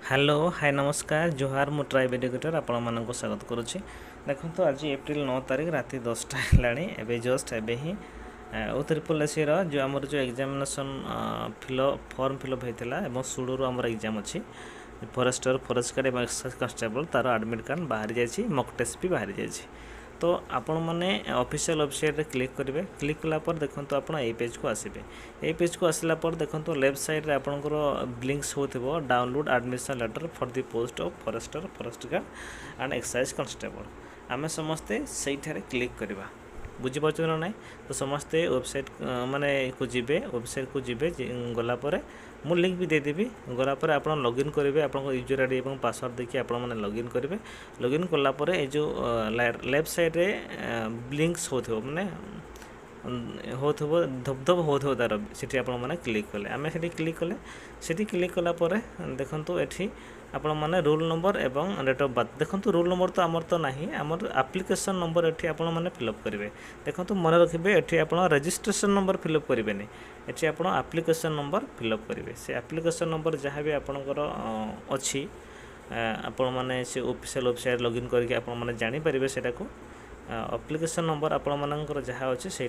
Hello hi नमस्कार जोहार मु ट्राइब एजुकेटर आपण मानक स्वागत करुच्ची। देखो आज एप्रिल 9 तारीख राति 10टा है जस्ट एवं ही UTRIPL जो आमर जो एग्जामिनेशन फॉर्म फिलअप होता है सुडू आमर एग्जाम अच्छी फॉरेस्टर फॉरेस्ट गार्ड और एक्साइज कांस्टेबल तार एडमिट कार्ड बाहरी जाइए मॉक टेस्ट भी बाहरी जाइए। तो आपण मैंने ऑफिशियल वेबसाइट रे क्लिक करेंगे। क्लिक कलापर देखो आप पेज को आसबे। ये पेज को आसला पर देखो लेफ्ट साइड रे आपणकर लिंक्स होथिबो download admission letter for the post of forester forest guard and excise constable. आम समस्ते से क्लिक करवा बुझीपार ना ना। तो समस्ते वेबसाइट माने को जीवे वेबसाइट को जीवे गलापर मु लिंक भी देदेवी गलापर आप लॉगिन करेंगे आप यूजर आईडी और पासवर्ड देखिए आप लॉगिन करेंगे। लॉगिन कलापर ये जो लेफ्ट साइड रे लिंक्स होथो माने होथो धबधब होथो तार से आप क्लिक कले आम से क्लिक कले से क्लिक कलापर देखो ये आपण मैंने रोल नंबर एवं डेट ऑफ बर्थ देखो रोल नंबर तो आमर तो नहीं आमर एप्लिकेशन नंबर ये आपण मैंने फिलअप करेंगे। देखो मन रखिए ये आप रजिस्ट्रेशन नंबर फिलअप करेंगे ये आप एप्लिकेशन नंबर फिलअप करेंगे। से एप्लिकेशन नंबर जहाँ भी आपणकर अच्छी आपण मैंने से ऑफिशियल वेबसाइट लॉगिन करके आप मैंने जानीपर से एप्लिकेशन नंबर आपण मानकर जहाँ अच्छे से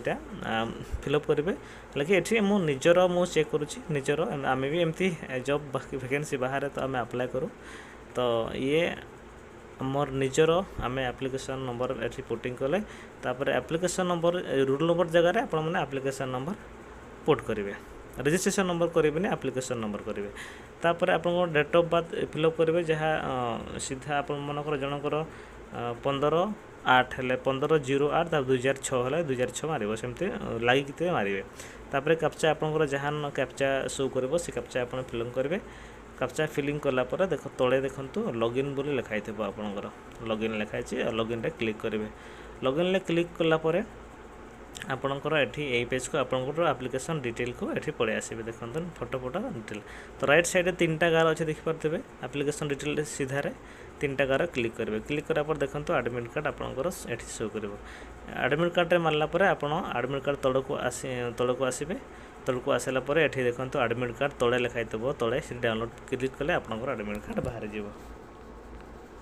फिलअप करेंगे। लगे ये मु निजर मु चेक करुच्ची निजर आम भी एमती जॉब वैकेंसी बाहर तो आम अप्लाई करूँ। तो ये मोर निजर आम एप्लिकेशन नंबर ये पुटिंग कले तापर एप्लिकेशन नंबर रोल नंबर जगह आप एप्लिकेशन नंबर पुट करेंगे। रजिस्ट्रेशन नंबर करेंगे एप्लिकेशन नंबर करेंगे। तापर आप डेट ऑफ बर्थ फिलअप करेंगे जहाँ सीधा आप मनकर जनकर 15/8 है 15/08 2006 है 2006 मारे सेमती लगे मारे। तापर कैप्चा आपंकर जहाँ कैप्चा शो कर से कैप्चा आप फिलिंग करेंगे। कैप्चा फिलिंग कलापर देख तले देखो लॉगिन बोली लिखाई थे आपंकर लॉगिन लिखाई लॉगिन रे क्लिक करेंगे। लॉगिन रे क्लिक कलापर आपणकर ये पेज को आपंकर एप्लिकेशन डिटेल को ये पड़े आसबे। देखो फोटो फोटो डिटेल तो राइट साइड 3टा गार अच्छे देखिपे एप्लिकेशन डिटेल सीधार 3टा गार क्लिक करेंगे। क्लिक करापर देखो एडमिट कार्ड आपंकर ये शो कर एडमिट कार्ड मारला आप एडमिट कार्ड तौक आसबे। तौक आसला ये देखो एडमिट कार्ड तले लिखाई थे तले डाउनलोड क्लिक कले आपंकर एडमिट कार्ड बाहर जीव।